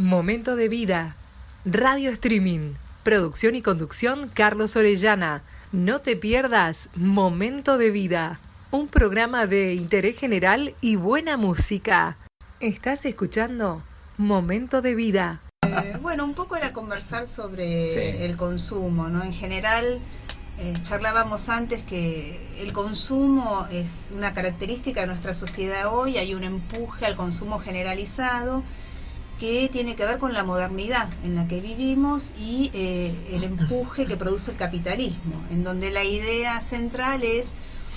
Momento de vida. Radio Streaming. Producción y conducción Carlos Orellana. No te pierdas Momento de Vida. Un programa de interés general y buena música. ¿Estás escuchando Momento de Vida? Bueno, un poco era conversar sobre el consumo, ¿no? En general, charlábamos antes que el consumo es una característica de nuestra sociedad hoy. Hay un empuje al consumo generalizado que tiene que ver con la modernidad en la que vivimos y el empuje que produce el capitalismo, en donde la idea central es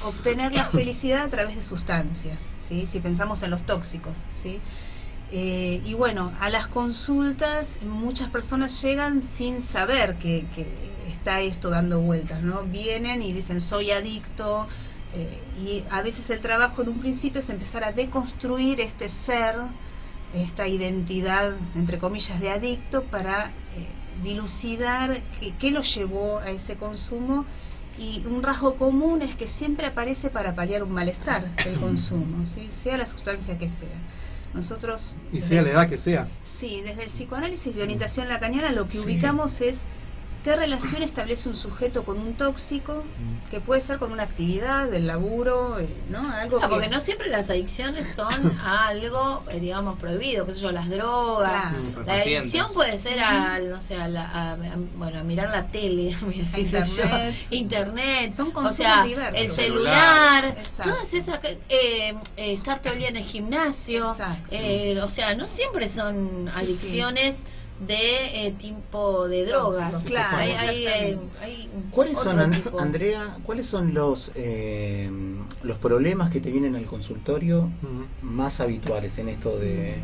obtener la felicidad a través de sustancias, ¿sí? Si pensamos en los tóxicos, ¿sí? Y bueno, a las consultas muchas personas llegan sin saber que está esto dando vueltas, ¿no? Vienen y dicen soy adicto, y a veces el trabajo en un principio es empezar a deconstruir este ser, esta identidad entre comillas de adicto, para dilucidar qué lo llevó a ese consumo. Y un rasgo común es que siempre aparece para paliar un malestar el consumo, ¿sí? Sea la sustancia que sea. Nosotros, y sea la edad que sea. Sí, desde el psicoanálisis de orientación lacaniana lo que ubicamos es qué relación establece un sujeto con un tóxico, que puede ser con una actividad del laburo, ¿no? Algo que... Porque no siempre las adicciones son a algo, digamos, prohibido, qué sé yo, las drogas. Claro. La adicción puede ser a, no sé, a mirar la tele, a internet, son consumos o sea, diversos. el celular, Exacto. todas esas, estar todo el día en el gimnasio, o sea, no siempre son adicciones de tipo de drogas. Claro, hay ¿Cuáles son, Andrea, cuáles son los problemas que te vienen al consultorio más habituales en esto de...?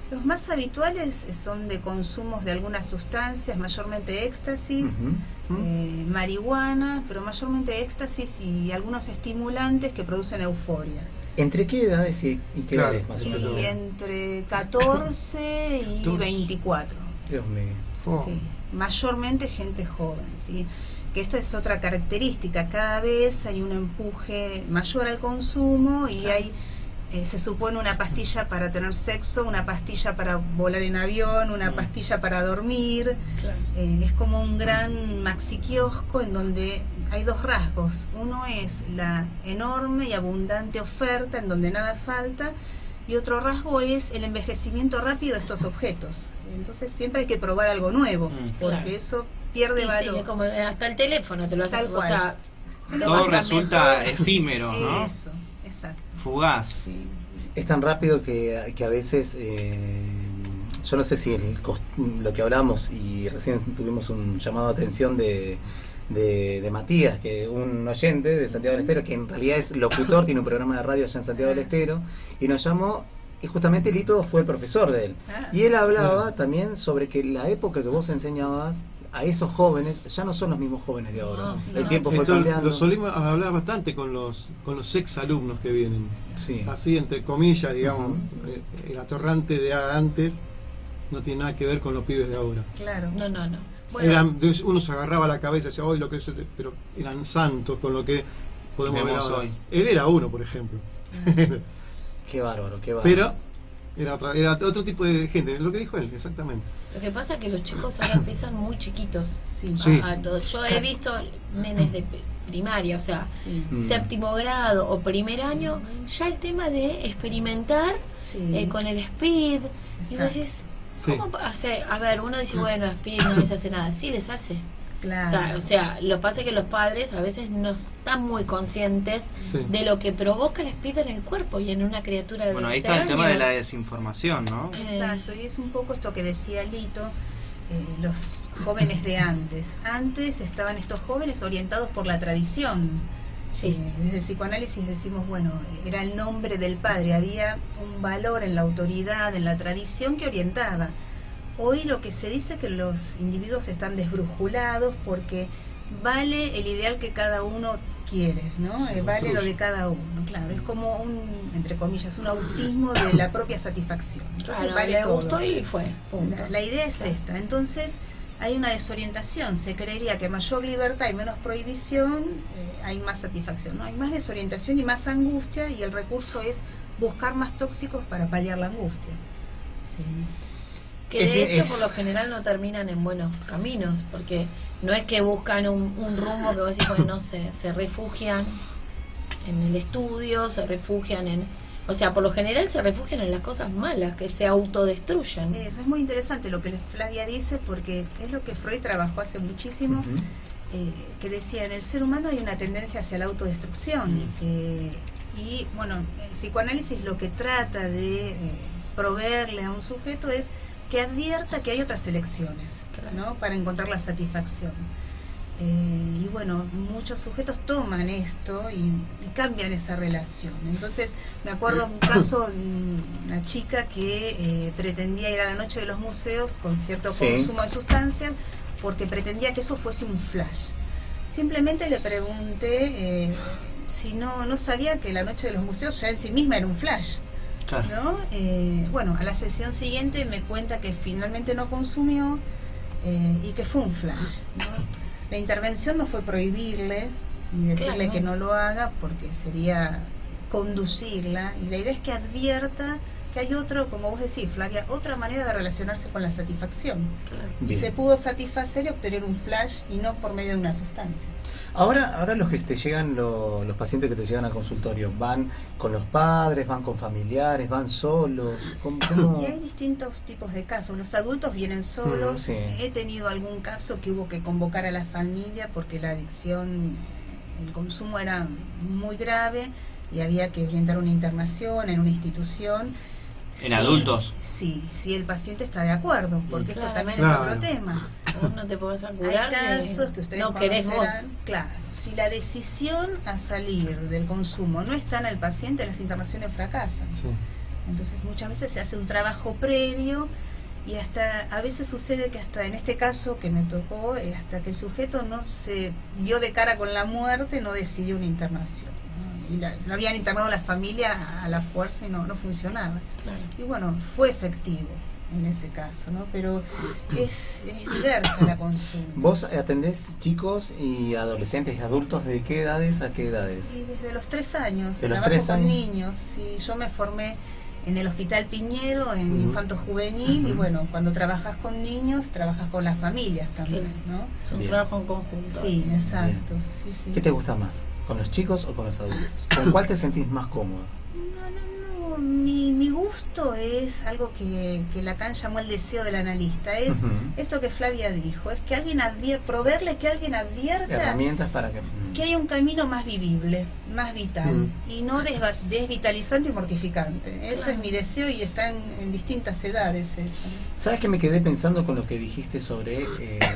Los más habituales son de consumos de algunas sustancias, mayormente éxtasis, marihuana, pero mayormente éxtasis y algunos estimulantes que producen euforia. ¿Entre qué edades y qué edades más o Y menos? entre 14 y 24. Dios mío. Sí, mayormente gente joven, ¿sí? Que esta es otra característica, cada vez hay un empuje mayor al consumo y hay, se supone, una pastilla para tener sexo, una pastilla para volar en avión, una pastilla para dormir, es como un gran maxi kiosco en donde hay dos rasgos: uno es la enorme y abundante oferta en donde nada falta, y otro rasgo es el envejecimiento rápido de estos objetos. Entonces siempre hay que probar algo nuevo, porque eso pierde valor. Sí, como hasta el teléfono te lo hace, Tal cual. o sea, todo resulta efímero, ¿no? Eso, exacto. Fugaz. Sí. Es tan rápido que a veces, yo no sé si lo que hablamos, y recién tuvimos un llamado de atención de Matías, que un oyente de Santiago del Estero, que en realidad es locutor, tiene un programa de radio allá en Santiago del Estero, y nos llamó, y justamente Lito fue el profesor de él. Y él hablaba también sobre que la época que vos enseñabas a esos jóvenes ya no son los mismos jóvenes de ahora. El tiempo fue cambiando. Lo solimos hablar bastante con los ex alumnos que vienen. Sí. Así, entre comillas, digamos, el atorrante de antes no tiene nada que ver con los pibes de ahora. Claro. No. Bueno, uno se agarraba la cabeza y decía, hoy lo que es, pero eran santos con lo que podemos ver ahora. Hoy. Él era uno, por ejemplo. Qué bárbaro, qué bárbaro. Pero era otro tipo de gente, lo que dijo él, exactamente. Lo que pasa es que los chicos ahora empiezan muy chiquitos. Sí. Yo he visto nenes de primaria, o sea, séptimo grado o primer año, ya el tema de experimentar con el speed. Y vos decís, ¿cómo hace? A ver, uno dice, bueno, speed no les hace nada. Sí les hace. Claro. O sea, lo que pasa es que los padres a veces no están muy conscientes de lo que provoca el speed en el cuerpo y en una criatura de 12 Ahí está el tema años. de la desinformación, ¿no? Exacto, y es un poco esto que decía Lito, los jóvenes de antes. Antes estaban estos jóvenes orientados por la tradición. Desde el psicoanálisis decimos, bueno, era el nombre del padre, había un valor en la autoridad, en la tradición que orientaba. Hoy lo que se dice es que los individuos están desbrujulados porque vale el ideal que cada uno quiere, ¿no? Vale lo de cada uno, claro. Es como un, entre comillas, un autismo de la propia satisfacción. Entonces, vale le todo. gustó y fue. La idea es esta. Entonces hay una desorientación. Se creería que mayor libertad y menos prohibición, hay más satisfacción, ¿no? Hay más desorientación y más angustia, y el recurso es buscar más tóxicos para paliar la angustia. Que de hecho por lo general no terminan en buenos caminos, porque no es que buscan un rumbo que vos decís, bueno, no sé, se refugian en el estudio, se refugian en... O sea, por lo general se refugian en las cosas malas, que se autodestruyen. Eso es muy interesante lo que Flavia dice, porque es lo que Freud trabajó hace muchísimo, que decía, en el ser humano hay una tendencia hacia la autodestrucción, y bueno, el psicoanálisis lo que trata de proveerle a un sujeto es que advierta que hay otras elecciones, ¿no? Para encontrar la satisfacción. Y bueno, muchos sujetos toman esto y cambian esa relación. Entonces, me acuerdo un caso de una chica que pretendía ir a la noche de los museos con cierto consumo de sustancias porque pretendía que eso fuese un flash. Simplemente le pregunté si no sabía que la noche de los museos ya en sí misma era un flash. ¿No? Bueno, a la sesión siguiente me cuenta que finalmente no consumió y que fue un flash, ¿no? La intervención no fue prohibirle ni decirle que no lo haga, porque sería conducirla, y la idea es que advierta que hay otro, como vos decís, Flavia, otra manera de relacionarse con la satisfacción. Y se pudo satisfacer y obtener un flash, y no por medio de una sustancia. Ahora los que te llegan, los pacientes que te llegan al consultorio, ¿van con los padres, van con familiares, van solos? ¿Cómo? Y hay distintos tipos de casos. Los adultos vienen solos. He tenido algún caso que hubo que convocar a la familia porque la adicción, el consumo era muy grave y había que orientar una internación en una institución. ¿En adultos? Sí, si el paciente está de acuerdo, porque esto también es otro tema. Vos no te podés curar. Hay casos que ustedes no querés vos. Claro, si la decisión a salir del consumo no está en el paciente, las internaciones fracasan. Entonces muchas veces se hace un trabajo previo, y hasta a veces sucede que hasta en este caso que me tocó, hasta que el sujeto no se vio de cara con la muerte, no decidió una internación. Y lo habían internado la familia a la fuerza y no funcionaba. Y bueno, fue efectivo en ese caso, ¿no? Pero es diversa la consulta. ¿Vos atendés chicos y adolescentes y adultos de qué edades a qué edades? Y desde los 3 años. ¿De los trabajo 3 años? Con niños. Sí, yo me formé en el Hospital Piñero, en infanto juvenil, y bueno, cuando trabajas con niños, trabajas con las familias también, ¿no? Es un trabajo en conjunto. Sí, exacto. Sí. ¿Qué te gusta más? ¿Con los chicos o con los adultos? ¿Con cuál te sentís más cómodo? No, mi gusto es algo que Lacan llamó el deseo del analista. Es esto que Flavia dijo, es que alguien proveerle que alguien advierta herramientas para que hay un camino más vivible, más vital, y no desvitalizante y mortificante. Eso es mi deseo, y está en distintas edades eso. ¿Sabes que me quedé pensando con lo que dijiste sobre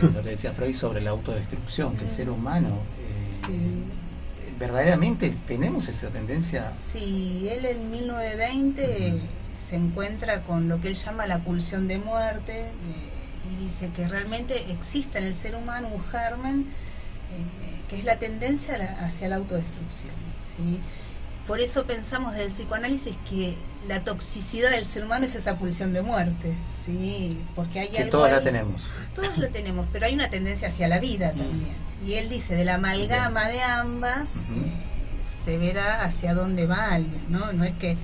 lo que decía Freud sobre la autodestrucción, que el ser humano verdaderamente tenemos esa tendencia? Sí, él en 1920 se encuentra con lo que él llama la pulsión de muerte, y dice que realmente existe en el ser humano un germen que es la tendencia hacia la autodestrucción, ¿sí? Por eso pensamos desde el psicoanálisis que la toxicidad del ser humano es esa pulsión de muerte, ¿sí? Porque hay algo todos ahí, la tenemos. Todos la tenemos, pero hay una tendencia hacia la vida también. Y él dice, de la amalgama de ambas, se verá hacia dónde va alguien, ¿no? No es que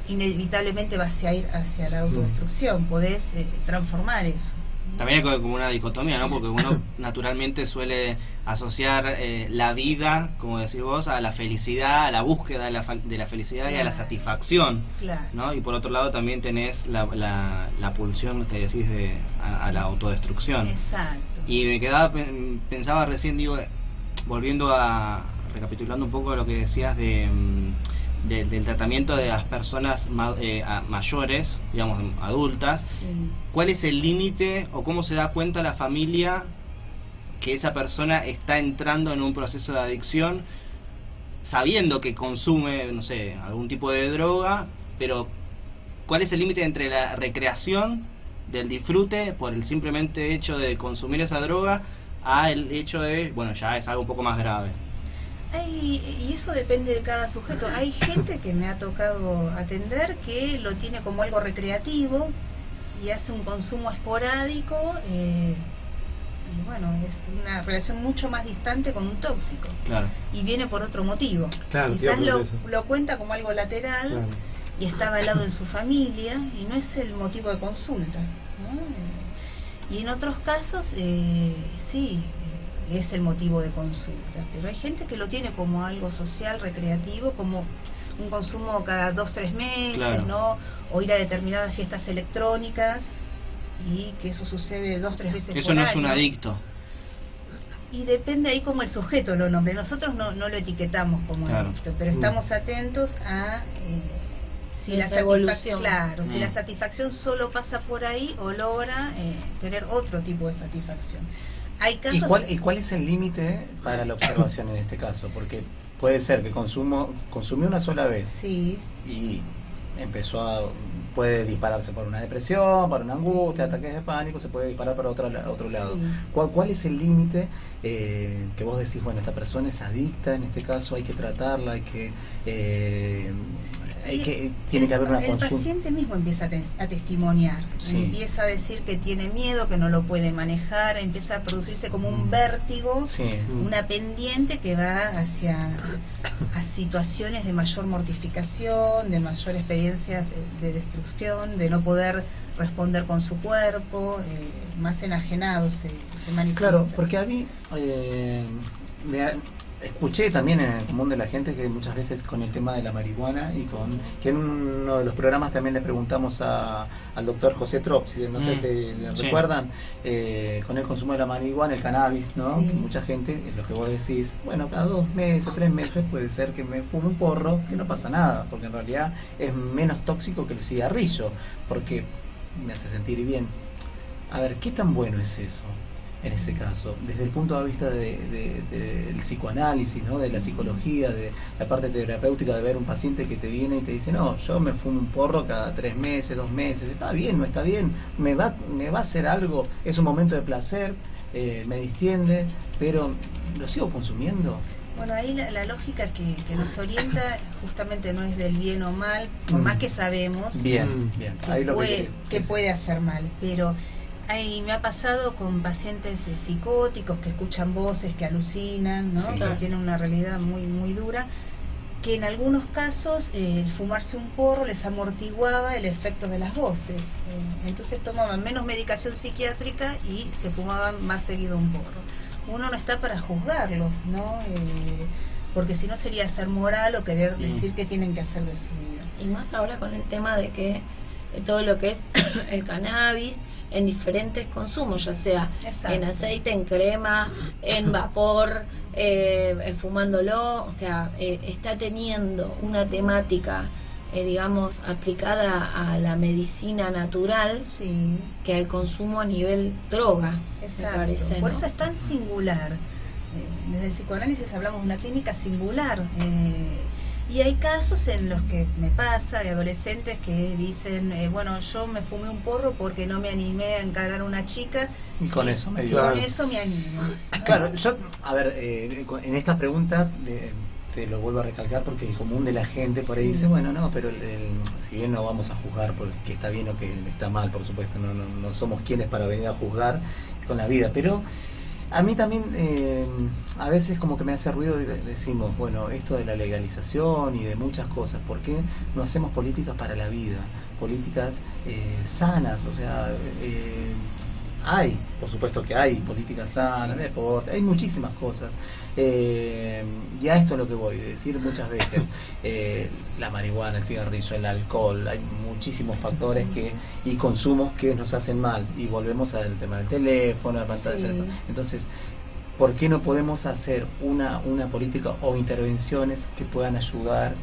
inevitablemente vas a ir hacia la autodestrucción, podés transformar eso. También hay como una dicotomía, ¿no? Porque uno naturalmente suele asociar la vida, como decís vos, a la felicidad, a la búsqueda de la felicidad y a la satisfacción, ¿no? Y por otro lado también tenés la pulsión que decís a la autodestrucción. Exacto. Y me pensaba recién, digo, recapitulando un poco lo que decías del tratamiento de las personas mayores, digamos, adultas. ¿Cuál es el límite o cómo se da cuenta la familia que esa persona está entrando en un proceso de adicción, sabiendo que consume, no sé, algún tipo de droga, pero cuál es el límite entre la recreación del disfrute por el simplemente hecho de consumir esa droga a el hecho de, bueno, ya es algo un poco más grave? Y eso depende de cada sujeto. Hay gente que me ha tocado atender que lo tiene como algo recreativo y hace un consumo esporádico, y bueno, es una relación mucho más distante con un tóxico. Y viene por otro motivo. Quizás lo cuenta como algo lateral, y está avalado en su familia y no es el motivo de consulta, ¿no? Y en otros casos sí es el motivo de consulta, pero hay gente que lo tiene como algo social, recreativo, como un consumo cada 2-3 meses, claro, ¿no? O ir a determinadas fiestas electrónicas, y que eso sucede 2-3 veces eso por no año. Es un adicto. Y depende ahí como el sujeto lo nombre. Nosotros no lo etiquetamos como adicto, pero estamos atentos a si la satisfacción, claro, si la satisfacción solo pasa por ahí o logra tener otro tipo de satisfacción. Hay casos. ¿Y cuál es el límite para la observación en este caso? Porque puede ser que consumió una sola vez, sí, y puede dispararse por una depresión, por una angustia, ataques de pánico, se puede disparar para otro lado. Sí. ¿Cuál es el límite que vos decís, bueno, esta persona es adicta, en este caso hay que tratarla, tiene que haber una consulta? El paciente mismo empieza a testimoniar, sí, empieza a decir que tiene miedo, que no lo puede manejar, empieza a producirse como un vértigo, sí, una pendiente que va hacia situaciones de mayor mortificación, de mayor experiencias de destrucción, de no poder responder con su cuerpo, más enajenado se manifiesta. Claro, porque a mí escuché también en el común de la gente que muchas veces con el tema de la marihuana y que en uno de los programas también le preguntamos al doctor José Trops, no sé si sí, recuerdan, con el consumo de la marihuana, el cannabis, ¿no? Sí. Mucha gente, es lo que vos decís, bueno, cada 2 meses, 3 meses puede ser que me fume un porro, que no pasa nada, porque en realidad es menos tóxico que el cigarrillo, porque me hace sentir bien. A ver, ¿qué tan bueno es eso? En ese caso, desde el punto de vista del psicoanálisis, ¿no? De la psicología, de la parte terapéutica, de ver un paciente que te viene y te dice, no, yo me fumo un porro cada 3 meses, 2 meses, está bien, no está bien, me va a hacer algo, es un momento de placer, me distiende, pero ¿lo sigo consumiendo? Bueno, ahí la lógica que nos orienta justamente no es del bien o mal, por más que sabemos bien. Ahí que puede hacer mal, pero me ha pasado con pacientes psicóticos que escuchan voces, que alucinan, ¿no? Sí, que tienen una realidad muy muy dura, que en algunos casos el fumarse un porro les amortiguaba el efecto de las voces, entonces tomaban menos medicación psiquiátrica y se fumaban más seguido un porro. Uno no está para juzgarlos, ¿no? Porque si no sería ser moral o querer decir qué tienen que hacer de su vida. Y más ahora con el tema de que todo lo que es el cannabis en diferentes consumos, ya sea en aceite, en crema, en vapor, fumándolo, o sea, está teniendo una temática, digamos, aplicada a la medicina natural, sí, que al consumo a nivel droga. Exacto. Me parece, por ¿no? eso es tan singular. Desde el psicoanálisis hablamos de una clínica singular. Y hay casos en los que me pasa de adolescentes que dicen, bueno, yo me fumé un porro porque no me animé a encarar a una chica y con eso me animo. Claro, yo, a ver, en esta pregunta te lo vuelvo a recalcar porque el común de la gente por ahí dice, bueno, no, pero si bien no vamos a juzgar porque está bien o que está mal, por supuesto, no somos quienes para venir a juzgar con la vida, pero a mí también a veces como que me hace ruido y decimos, bueno, esto de la legalización y de muchas cosas, ¿por qué no hacemos políticas para la vida? Políticas sanas, o sea, hay, por supuesto que hay políticas sanas, deporte, hay muchísimas cosas. Y a esto es lo que voy a decir muchas veces, la marihuana, el cigarrillo, el alcohol, hay muchísimos factores y consumos que nos hacen mal, y volvemos al tema del teléfono, la pantalla, entonces ¿por qué no podemos hacer una política o intervenciones que puedan ayudar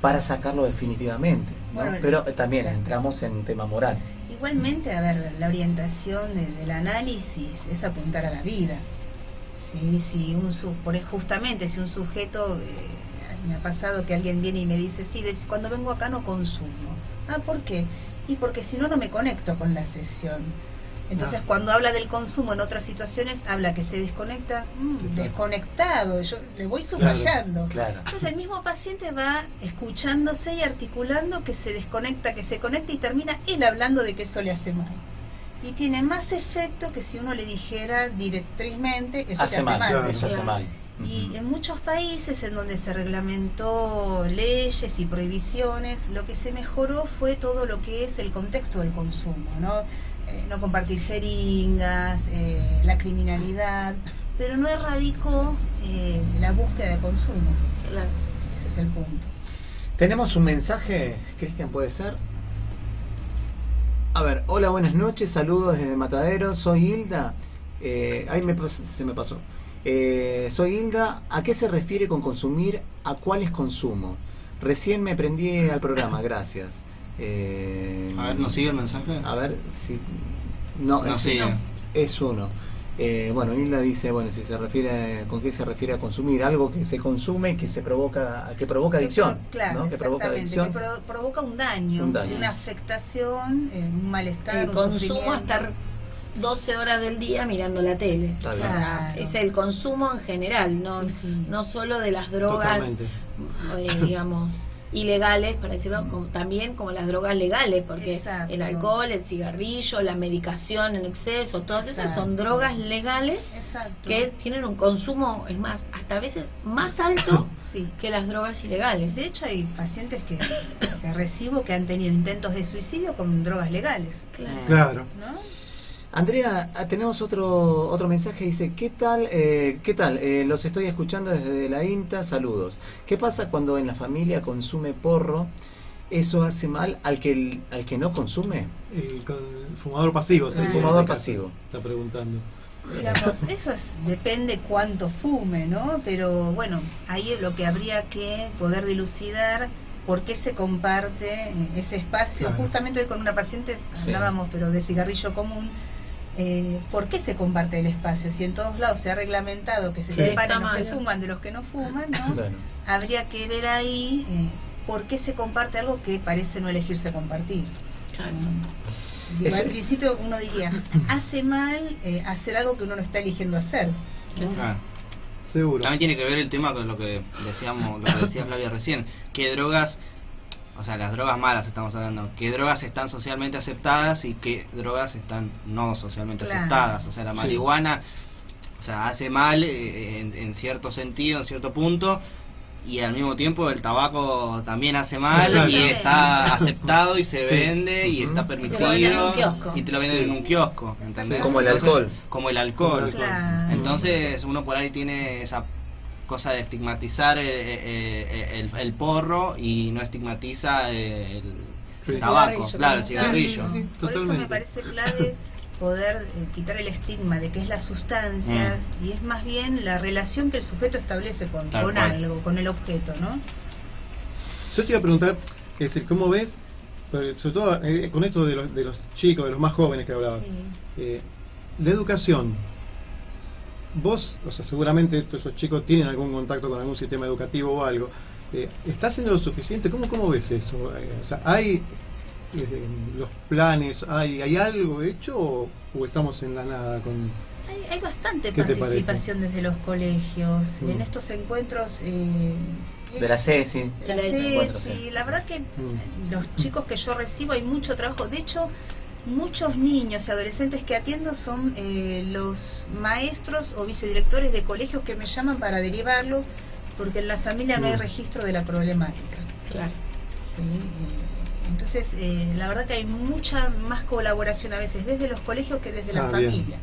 para sacarlo definitivamente, ¿no? Bueno, pero también entramos en un tema moral. Igualmente, a ver, la orientación del análisis es apuntar a la vida. ¿Sí? Justamente si un sujeto, me ha pasado que alguien viene y me dice, sí, cuando vengo acá no consumo. Ah, ¿por qué? Y porque si no me conecto con la sesión. Entonces cuando habla del consumo en otras situaciones, habla que se desconecta, desconectado, yo le voy subrayando. Claro. Entonces el mismo paciente va escuchándose y articulando que se desconecta, que se conecta, y termina él hablando de que eso le hace mal. Y tiene más efecto que si uno le dijera directamente, eso te hace mal. Eso hace mal. Y en muchos países en donde se reglamentó leyes y prohibiciones, lo que se mejoró fue todo lo que es el contexto del consumo, ¿no? No compartir jeringas, la criminalidad, pero no erradicó la búsqueda de consumo. Claro. Ese es el punto. Tenemos un mensaje, Cristian, ¿puede ser? A ver, hola, buenas noches, saludos desde Matadero, soy Hilda. Se me pasó. Soy Hilda, ¿a qué se refiere con consumir? ¿A cuáles consumo? Recién me prendí al programa, gracias. A ver, ¿nos sigue el mensaje? A ver si... No, es uno. Bueno, Hilda dice, bueno, si se refiere, ¿con qué se refiere a consumir? Algo que se consume y que provoca adicción, claro, ¿no? Que provoca adicción. Que provoca un daño, una afectación, un malestar, el un consumo, estar 12 horas del día mirando la tele. Claro. Es el consumo en general, no solo de las drogas, digamos, ilegales, para decirlo, también como las drogas legales, porque exacto, el alcohol, el cigarrillo, la medicación en exceso, todas esas son drogas legales, exacto, que tienen un consumo, es más, hasta a veces más alto que las drogas ilegales. De hecho hay pacientes que recibo que han tenido intentos de suicidio con drogas legales. Claro. ¿No? Andrea, tenemos otro mensaje, dice, ¿qué tal? Los estoy escuchando desde la INTA, saludos. ¿Qué pasa cuando en la familia consume porro? ¿Eso hace mal al que no consume? El fumador pasivo. El fumador pasivo. Está preguntando. Digamos, eso depende cuánto fume, ¿no? Pero bueno, ahí es lo que habría que poder dilucidar. ¿Por qué se comparte ese espacio? Claro. Justamente hoy con una paciente hablábamos, pero de cigarrillo común. ¿Por qué se comparte el espacio? Si en todos lados se ha reglamentado que se separen los que fuman de los que no fuman, ¿no? Claro. Habría que ver ahí por qué se comparte algo que parece no elegirse compartir. Claro. Digo, al principio uno diría, hace mal hacer algo que uno no está eligiendo hacer, ¿no? Claro. Seguro. También tiene que ver el tema con lo que decíamos, lo que decía Flavia recién, qué drogas, o sea, las drogas malas estamos hablando, qué drogas están socialmente aceptadas y qué drogas están no socialmente aceptadas. O sea, la marihuana, o sea, hace mal en cierto sentido, en cierto punto, y al mismo tiempo el tabaco también hace mal y está aceptado y se vende y está permitido y te lo venden en un kiosco, ¿entendés? Como el alcohol. Como el alcohol. Claro. Entonces uno por ahí tiene esa cosa de estigmatizar el porro y no estigmatiza el tabaco, el cigarrillo. Por eso me parece clave poder quitar el estigma de que es la sustancia y es más bien la relación que el sujeto establece con algo, con el objeto, ¿no? Yo te iba a preguntar, es decir, ¿cómo ves, sobre todo con esto de los chicos, de los más jóvenes que hablabas, la educación? Vos, o sea, seguramente esos chicos tienen algún contacto con algún sistema educativo o algo. ¿Está haciendo lo suficiente? ¿Cómo ves eso? O sea, ¿hay los planes, hay algo hecho o estamos en la nada con...? Hay bastante participación desde los colegios en estos encuentros de la CESI. La verdad que los chicos que yo recibo hay mucho trabajo. De hecho, muchos niños y adolescentes que atiendo son los maestros o vicedirectores de colegios que me llaman para derivarlos porque en la familia no hay registro de la problemática. Claro. Sí, entonces, la verdad que hay mucha más colaboración a veces desde los colegios que desde la familia.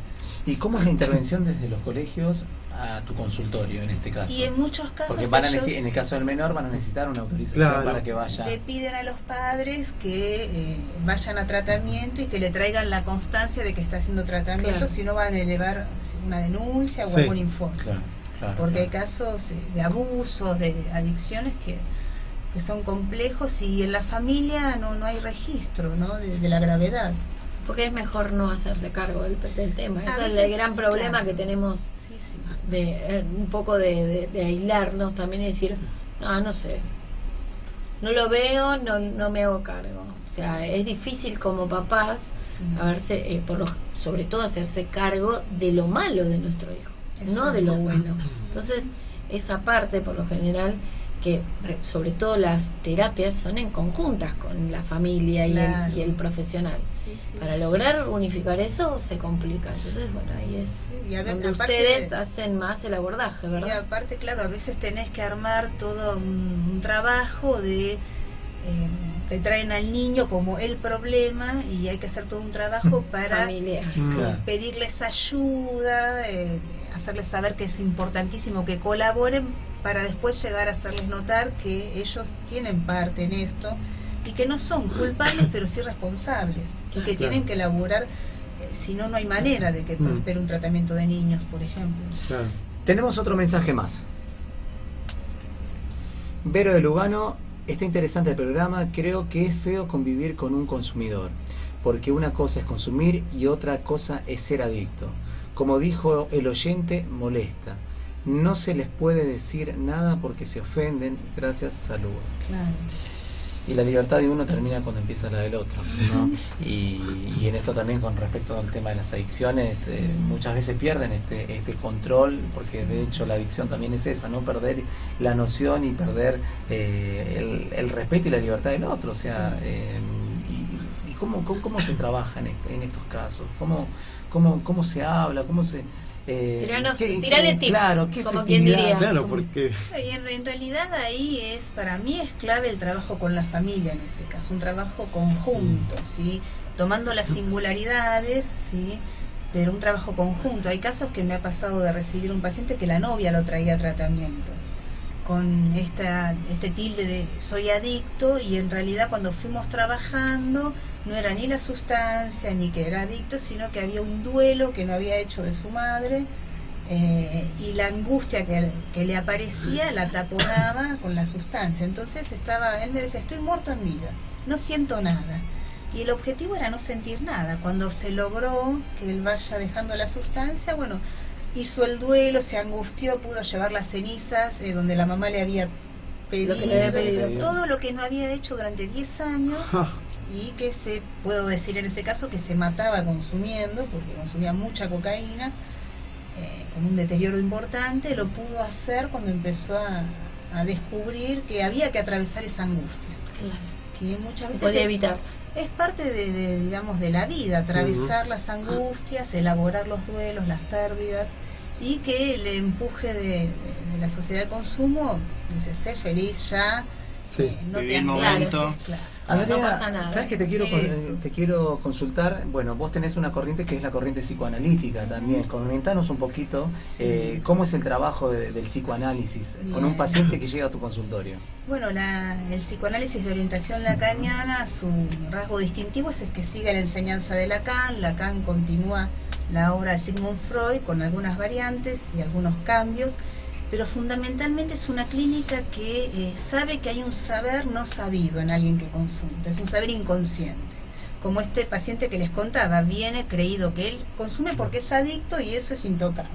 ¿Y cómo es la intervención desde los colegios a tu consultorio en este caso? Y en muchos casos, porque en el caso del menor van a necesitar una autorización para que vaya. Le piden a los padres que vayan a tratamiento y que le traigan la constancia de que está haciendo tratamiento, si no van a elevar una denuncia o algún informe. Porque hay casos de abusos, de adicciones que son complejos y en la familia no hay registro, ¿no? de la gravedad. Porque es mejor no hacerse cargo del tema. Ese es el gran problema que tenemos, de un poco de aislarnos también y decir, no sé, no lo veo, no me hago cargo. O sea, es difícil como papás sobre todo hacerse cargo de lo malo de nuestro hijo, no de lo bueno. Entonces, esa parte por lo general que sobre todo las terapias son en conjuntas con la familia claro. y el profesional. Para lograr unificar eso se complica. Entonces, bueno, ahí es donde ustedes hacen más el abordaje, ¿verdad? Y aparte, claro, a veces tenés que armar todo un trabajo de... te traen al niño como el problema y hay que hacer todo un trabajo para pedirles ayuda, hacerles saber que es importantísimo que colaboren para después llegar a hacerles notar que ellos tienen parte en esto y que no son culpables pero sí responsables y que tienen que laburar, si no, no hay manera de que prospere un tratamiento de niños, por ejemplo. Tenemos otro mensaje más. Vero de Lugano: está interesante el programa, creo que es feo convivir con un consumidor, porque una cosa es consumir y otra cosa es ser adicto. Como dijo el oyente, molesta. No se les puede decir nada porque se ofenden. Gracias, saludos. Claro. Y la libertad de uno termina cuando empieza la del otro, ¿no? Y en esto también, con respecto al tema de las adicciones, muchas veces pierden este control, porque de hecho la adicción también es esa, ¿no? Perder la noción y perder el respeto y la libertad del otro. O sea, y cómo se trabaja en estos casos, cómo se habla, cómo se... tirale tips, claro, como quien diría. Claro, porque... Y en realidad ahí para mí es clave el trabajo con la familia en ese caso, un trabajo conjunto, ¿sí? Tomando las singularidades, ¿sí? Pero un trabajo conjunto. Hay casos que me ha pasado de recibir un paciente que la novia lo traía a tratamiento con este tilde de soy adicto, y en realidad cuando fuimos trabajando no era ni la sustancia ni que era adicto, sino que había un duelo que no había hecho de su madre, y la angustia que le aparecía la taponaba con la sustancia. Entonces él me decía, estoy muerto en vida, no siento nada, y el objetivo era no sentir nada. Cuando se logró que él vaya dejando la sustancia, bueno, hizo el duelo, se angustió, pudo llevar las cenizas donde la mamá le había pedido, todo lo que no había hecho durante 10 años, y que puedo decir en ese caso que se mataba consumiendo, porque consumía mucha cocaína, con un deterioro importante. Lo pudo hacer cuando empezó a descubrir que había que atravesar esa angustia, que muchas veces podía evitar. Es parte digamos, de la vida, atravesar las angustias, elaborar los duelos, las pérdidas, y que el empuje de la sociedad del consumo dice, sé feliz ya, no te momento. Andrea, no pasa nada. ¿Sabes que te quiero consultar? Bueno, vos tenés una corriente que es la corriente psicoanalítica también. Comentanos un poquito cómo es el trabajo del psicoanálisis con un paciente que llega a tu consultorio. Bueno, el psicoanálisis de orientación lacaniana, su rasgo distintivo es el que sigue la enseñanza de Lacan. Lacan continúa la obra de Sigmund Freud con algunas variantes y algunos cambios, pero fundamentalmente es una clínica que sabe que hay un saber no sabido en alguien que consume, es un saber inconsciente, como este paciente que les contaba, viene creído que él consume porque es adicto y eso es intocable,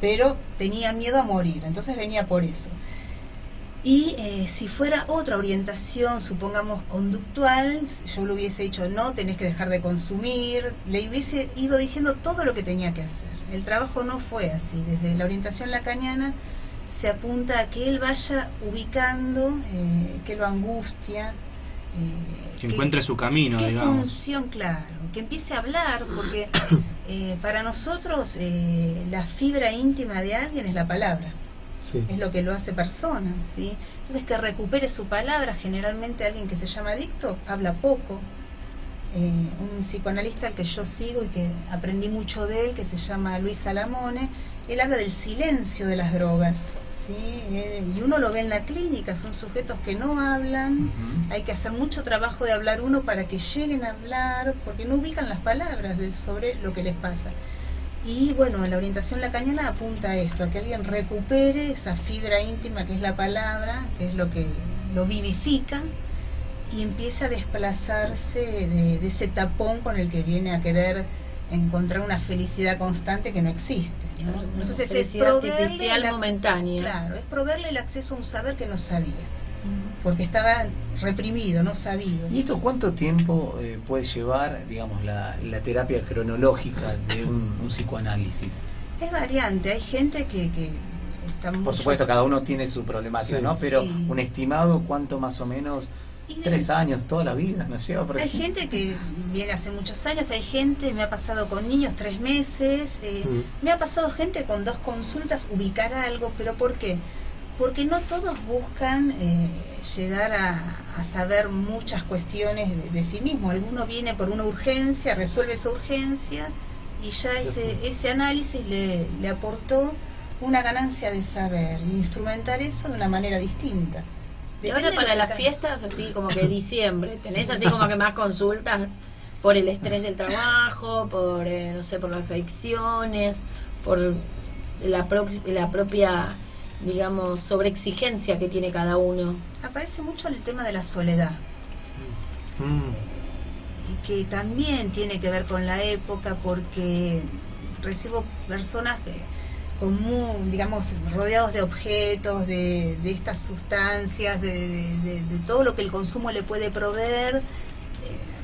pero tenía miedo a morir, entonces venía por eso. Y si fuera otra orientación, supongamos conductual, yo le hubiese dicho, no, tenés que dejar de consumir, le hubiese ido diciendo todo lo que tenía que hacer. El trabajo no fue así. Desde la orientación lacaniana se apunta a que él vaya ubicando que lo angustia, que encuentre su camino, qué digamos. Función, claro, que empiece a hablar, porque para nosotros la fibra íntima de alguien es la palabra. Sí. Es lo que lo hace persona, ¿sí? Entonces, que recupere su palabra. Generalmente alguien que se llama adicto habla poco. Un psicoanalista al que yo sigo y que aprendí mucho de él, que se llama Luis Salamone, él habla del silencio de las drogas, ¿sí? Y uno lo ve en la clínica, son sujetos que no hablan, hay que hacer mucho trabajo de hablar uno para que lleguen a hablar, porque no ubican las palabras sobre lo que les pasa. Y bueno, la orientación lacaniana apunta a esto, a que alguien recupere esa fibra íntima que es la palabra, que es lo que lo vivifica, y empieza a desplazarse de ese tapón con el que viene a querer encontrar una felicidad constante que no existe, ¿no? Entonces es proveerle momentánea. Claro, es proveerle el acceso a un saber que no sabía, porque estaba reprimido, no sabido. ¿Y esto cuánto tiempo puede llevar, digamos, la terapia cronológica de un psicoanálisis? Es variante, hay gente que está Por mucho... supuesto, cada uno tiene su problemática, Sí. ¿no? Pero Sí. un estimado, ¿cuánto más o menos? 3 años, toda la vida, ¿no lleva? Por Hay ejemplo. gente que viene hace muchos años, hay gente, me ha pasado con niños 3 meses, me ha pasado gente con 2 consultas, ubicar algo, pero ¿por qué? Porque no todos buscan llegar a saber muchas cuestiones de sí mismo. Alguno viene por una urgencia, resuelve esa urgencia y ya ese análisis le aportó una ganancia de saber, instrumentar eso de una manera distinta. Y ahora para las fiestas, así como que diciembre, tenés así como que más consultas por el estrés del trabajo, por, no sé, por las adicciones, por la propia, digamos, sobreexigencia que tiene cada uno. Aparece mucho el tema de la soledad. Y que también tiene que ver con la época, porque recibo personas digamos, rodeados de objetos, de estas sustancias, de todo lo que el consumo le puede proveer,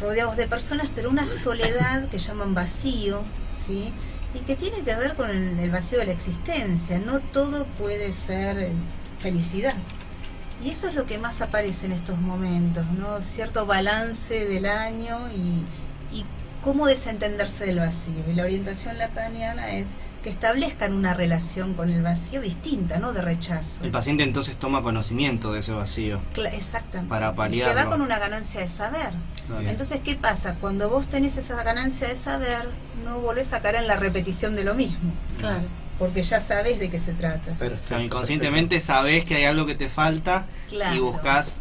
rodeados de personas, pero una soledad que llaman vacío, ¿sí? Y que tiene que ver con el vacío de la existencia. No todo puede ser felicidad. Y eso es lo que más aparece en estos momentos, ¿no? Cierto balance del año y cómo desentenderse del vacío. Y la orientación lacaniana es que establezcan una relación con el vacío distinta, no de rechazo. El paciente entonces toma conocimiento de ese vacío. Exactamente. Para paliarlo. Se va con una ganancia de saber. Bien. Entonces, ¿qué pasa? Cuando vos tenés esa ganancia de saber, no volvés a caer en la repetición de lo mismo. Claro. Porque ya sabés de qué se trata. Perfecto. O sea, inconscientemente sabés que hay algo que te falta Claro. y buscas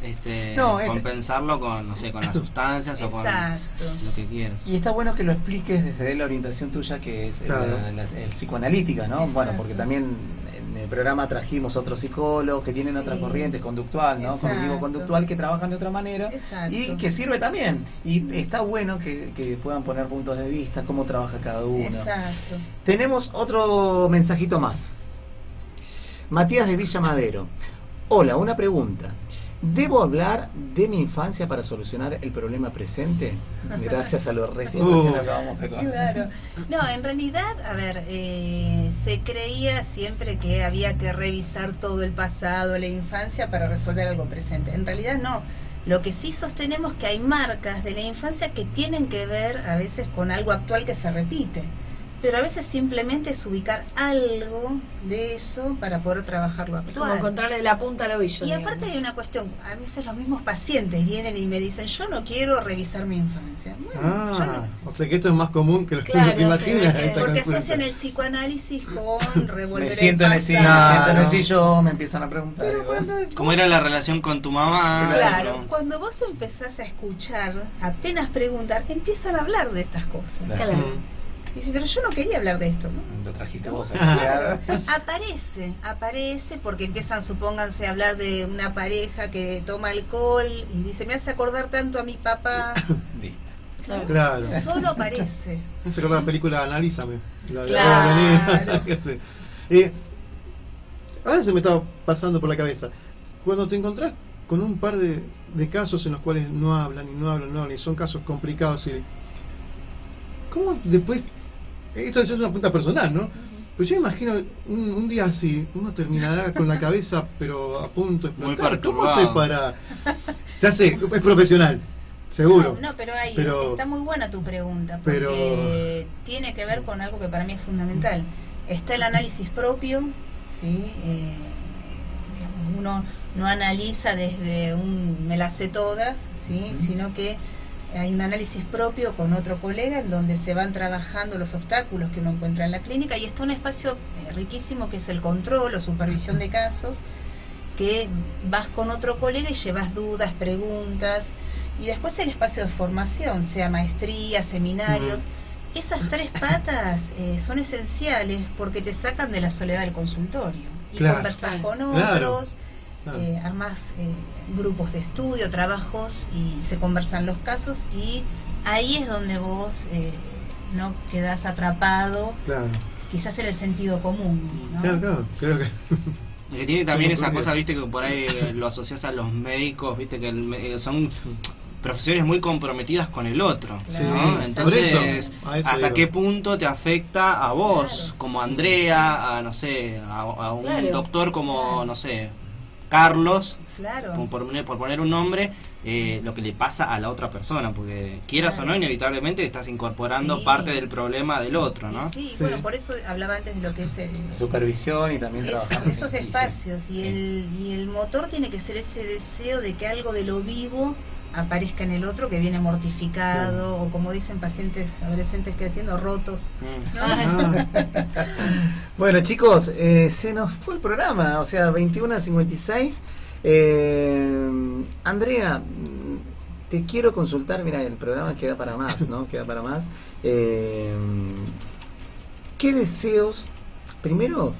No, compensarlo con, no sé, con las sustancias o con Exacto. lo que quieras. Y está bueno que lo expliques desde la orientación tuya, que es Claro. el psicoanalítica, ¿no? Exacto. Bueno, porque también en el programa trajimos otros psicólogos que tienen otra Sí. corriente conductual, ¿no? Exacto. Cognitivo-conductual, que trabajan de otra manera. Exacto. Y que sirve también. Y está bueno que puedan poner puntos de vista, cómo trabaja cada uno. Exacto. Tenemos otro mensajito más. Matías de Villa Madero. Hola, una pregunta. ¿Debo hablar de mi infancia para solucionar el problema presente? Gracias a lo recién que acabamos de contar. Claro. No, en realidad, a ver, se creía siempre que había que revisar todo el pasado, la infancia, para resolver algo presente. En realidad no. Lo que sí sostenemos que hay marcas de la infancia que tienen que ver a veces con algo actual que se repite. Pero a veces simplemente es ubicar algo de eso para poder trabajar lo Es actual. como encontrarle la punta al ovillo. Y aparte hay una cuestión, a veces los mismos pacientes vienen y me dicen, yo no quiero revisar mi infancia. Bueno, yo no. O sea que esto es más común que lo que Claro, uno se imagina. sí, esta Porque consulta. asocian el psicoanálisis con revolver Me siento el en el sillón, pasado. me siento en el sillón, me empiezan a preguntar. Pero y bueno. cuando ¿Cómo era la relación con tu mamá? Claro, cuando vos empezás a escuchar, apenas preguntar, empiezan a hablar de estas cosas. Claro. Y dice, pero yo no quería hablar de esto, ¿no? Lo trajiste vos. Aparece porque empiezan, supónganse, a hablar de una pareja que toma alcohol y dice, me hace acordar tanto a mi papá. Listo. Claro. Solo aparece. ¿No se acuerda la película Analízame? La de Claro. Ahora se me estaba pasando por la cabeza. Cuando te encontrás con un par de casos en los cuales no hablan y son casos complicados, ¿cómo después? Esto es una punta personal, ¿no? Pues yo imagino un día así, uno terminará con la cabeza pero a punto de Muy explotar. ¿Cómo perturbado. hace para...? Ya sé, es profesional, seguro. No, pero ahí Pero- está muy buena tu pregunta, porque tiene que ver con algo que para mí es fundamental. Está el análisis propio, ¿sí? Digamos, uno no analiza desde un me las sé todas, ¿sí? Sino que hay un análisis propio con otro colega en donde se van trabajando los obstáculos que uno encuentra en la clínica, y está un espacio riquísimo que es el control o supervisión de casos, que vas con otro colega y llevas dudas, preguntas, y después el espacio de formación, sea maestría, seminarios. Esas 3 patas son esenciales porque te sacan de la soledad del consultorio y Claro. conversas con Claro. otros, Claro. armás grupos de estudio, trabajos, y se conversan los casos, y ahí es donde vos no quedás atrapado, Claro. quizás en el sentido común, ¿no? Claro, creo que... Y que tiene también Como esa ocurrió. cosa, viste, que por ahí lo asocias a los médicos, viste, que son profesiones muy comprometidas con el otro, Sí. ¿no? Entonces, a eso ¿hasta digo. qué punto te afecta a vos, como Andrea, a no sé, a un doctor como, no sé, Carlos, por poner un nombre, lo que le pasa a la otra persona? Porque quieras o no, inevitablemente estás incorporando parte del problema del otro, ¿no? Sí, bueno, por eso hablaba antes de lo que es supervisión y también trabajar esos espacios, y el motor tiene que ser ese deseo de que algo de lo vivo aparezca en el otro que viene mortificado, o como dicen pacientes adolescentes que atiendo, rotos. Bueno, chicos, se nos fue el programa, o sea, 21:56. Andrea, te quiero consultar, mira, el programa queda para más, ¿no? Queda para más. ¿Qué deseos? Primero,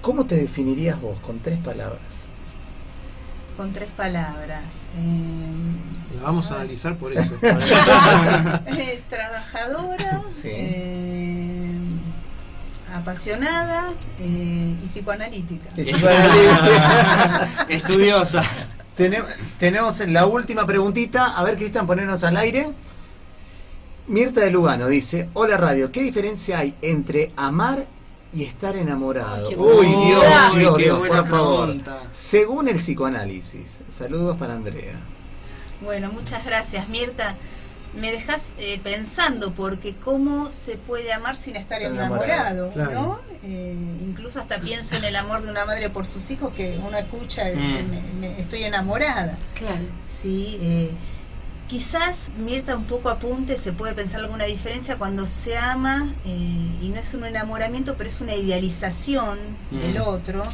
¿cómo te definirías vos con 3 palabras? Con 3 palabras. La vamos a analizar por eso. Trabajadora, apasionada y psicoanalítica. Estudiosa. Tenemos la última preguntita. A ver, Cristian, ponernos al aire. Mirta de Lugano dice: hola radio, ¿qué diferencia hay entre amar y estar enamorado? Uy, Dios, por favor. Según el psicoanálisis. Saludos para Andrea. Bueno, muchas gracias, Mirta. Me dejas pensando, porque cómo se puede amar sin estar enamorado, ¿no? Incluso hasta pienso en el amor de una madre por sus hijos, que uno escucha, estoy enamorada. Claro. Sí, quizás, Mirta, un poco apunte, se puede pensar alguna diferencia cuando se ama, y no es un enamoramiento, pero es una idealización del otro.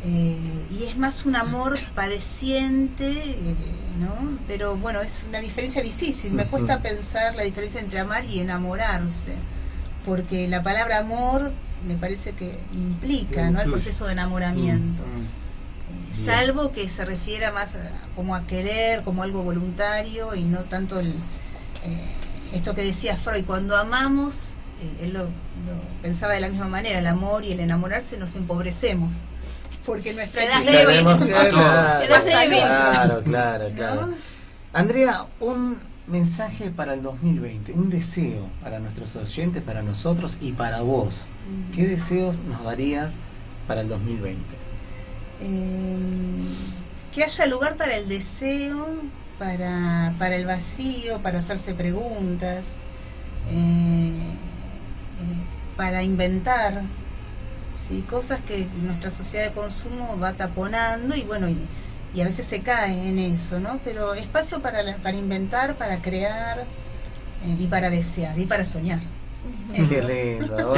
Y es más un amor padeciente, ¿no? Pero bueno, es una diferencia difícil. Me cuesta pensar la diferencia entre amar y enamorarse, porque la palabra amor me parece que implica, ¿no?, el proceso de enamoramiento, salvo que se refiera más como a querer, como algo voluntario, y no tanto esto que decía Freud, cuando amamos, él lo pensaba de la misma manera, el amor y el enamorarse nos empobrecemos, porque nuestra edad Claro. ¿No? Andrea, un mensaje para el 2020, un deseo para nuestros oyentes, para nosotros y para vos. ¿Qué deseos nos darías para el 2020? Que haya lugar para el deseo, para el vacío, para hacerse preguntas, para inventar, ¿sí?, cosas que nuestra sociedad de consumo va taponando, y bueno, y a veces se cae en eso, ¿no? Pero espacio para inventar, para crear, y para desear, y para soñar. Qué lindo.